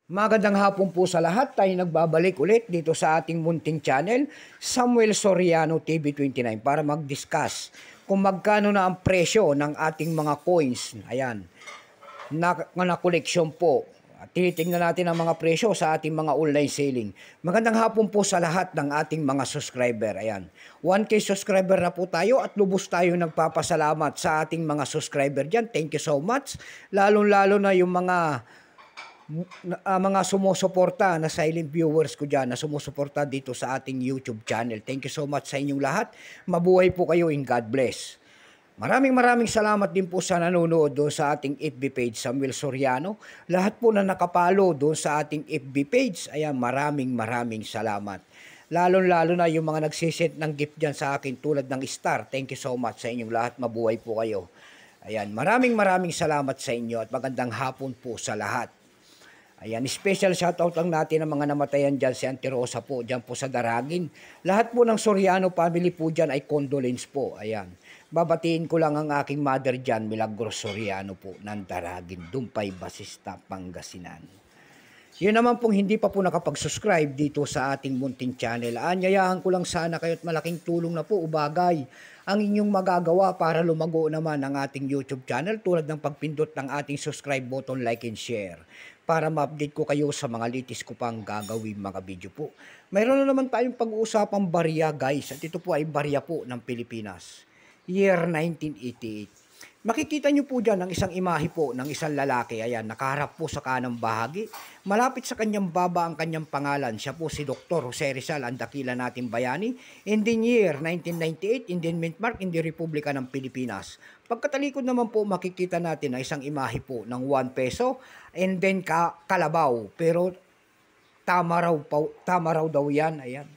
Magandang hapon po sa lahat. Tayo nagbabalik ulit dito sa ating munting channel, Samuel Soriano TV29, para mag-discuss kung magkano na ang presyo ng ating mga coins. Ayan, na koleksyon po. Tinitingnan natin ang mga presyo sa ating mga online selling. Magandang hapon po sa lahat ng ating mga subscriber. Ayan, 1K subscriber na po tayo at lubos tayo nagpapasalamat sa ating mga subscriber dyan. Thank you so much. Lalong-lalo na yung mga sumusuporta na silent viewers ko dyan na sumusuporta dito sa ating YouTube channel. Thank you so much sa inyong lahat. Mabuhay po kayo in God bless. Maraming salamat din po sa nanonood doon sa ating FB page, Samuel Soriano. Lahat po na nakapalo doon sa ating FB page, ayan, maraming salamat. Lalo na yung mga nagsisend ng gift dyan sa akin tulad ng star. Thank you so much sa inyong lahat. Mabuhay po kayo. Ayan, maraming salamat sa inyo at magandang hapon po sa lahat. Ayan, special shoutout lang natin ng mga namatayan dyan, si Auntie Rosa po, dyan po sa Daragin. Lahat po ng Soriano family po dyan ay condolence po. Ayan, babatiin ko lang ang aking mother dyan, Milagros Soriano po, ng Daragin, Dumpay, Basista, Pangasinan. Yun naman pong hindi pa po nakapag-subscribe dito sa ating munting channel. Anyayahan ko lang sana kayo at malaking tulong na po ubagay ang inyong magagawa para lumago naman ang ating YouTube channel tulad ng pagpindot ng ating subscribe button, like and share para ma-update ko kayo sa mga latest ko pang gagawin mga video po. Mayroon na naman tayong pag-uusapang barya guys at ito po ay barya po ng Pilipinas. Year 1988. Makikita nyo po dyan ang isang imahe po ng isang lalaki. Ayan, nakaharap po sa kanang bahagi. Malapit sa kanyang baba ang kanyang pangalan. Siya po si Dr. Jose Rizal, ang dakila nating bayani. In the year 1998, in the Mark in the Republika ng Pilipinas. Pagkatalikod naman po, makikita natin ang isang imahe po ng 1 peso and then kalabaw. Pero tama raw daw yan. Ayan.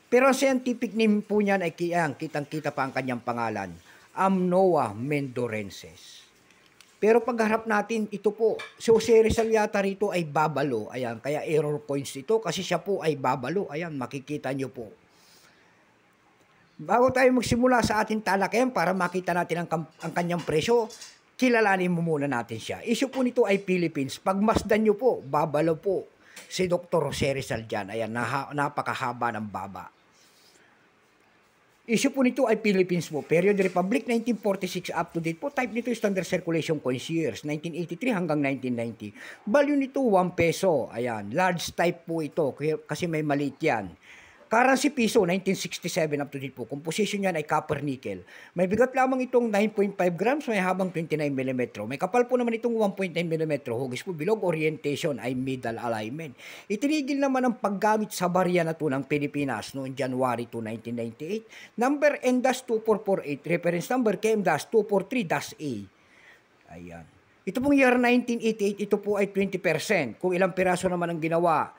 Pero ang scientific name po niyan ay kitang-kita pa ang kanyang pangalan. Amnoa Mendorenses. Pero pagharap natin, ito po, si Jose Rizal yata rito ay babalo. Ayan, kaya error points ito kasi siya po ay babalo. Ayan, makikita nyo po. Bago tayo magsimula sa ating talakayan para makita natin ang kanyang presyo, kilalanin mo muna natin siya. Issue po nito ay Philippines. Pagmasdan nyo po, babalo po si Dr. Jose Rizal dyan. Ayan, napakahaba ng baba. Issue po nito ay Philippines po. Period Republic 1946 up to date po. Type nito standard circulation coins years 1983 hanggang 1990. Value nito 1 peso. Ayan, large type po ito kasi may maliit yan. Currency piso 1967 up to date po. Composition niyan ay copper nickel. May bigat lamang itong 9.5 grams, may habang 29 mm. May kapal po naman itong 1.9 mm. Hugis po bilog, orientation ay middle alignment. Itinigil naman ang paggamit sa barya na to ng Pilipinas noong January 2, 1998. Number N-2448, reference number KM-243-A. Ayan. Ito pong year 1988, ito po ay 20%. Kung ilang piraso naman ang ginawa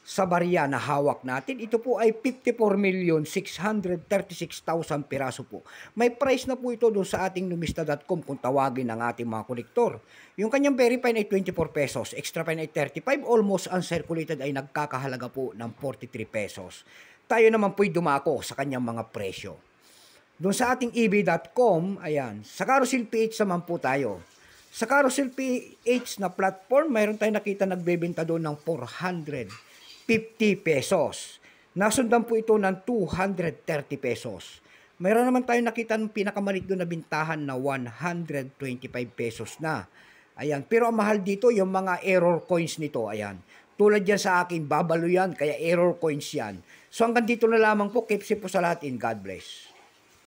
sa barya na hawak natin, ito po ay 54,636,000 piraso po. May price na po ito doon sa ating numista.com kung tawagin ng ating mga kolektor. Yung kanyang very fine ay 24 pesos, extra fine ay 35, almost uncirculated ay nagkakahalaga po ng 43 pesos. Tayo naman po'y dumako sa kanyang mga presyo. Doon sa ating ebay.com, ayan, sa Carousel PH naman po tayo. Sa Carousel PH na platform, mayroon tayong nakita nagbebenta doon ng 450 pesos. Nasundan po ito ng 230 pesos. Mayroon naman tayong nakita ng pinakamalit doon na bintahan na 125 pesos na. Ayan. Pero ang mahal dito, yung mga error coins nito. Ayan. Tulad yan sa akin, babalo yan, kaya error coins yan. So hanggang dito na lamang po. Keep safe po sa lahat in God bless.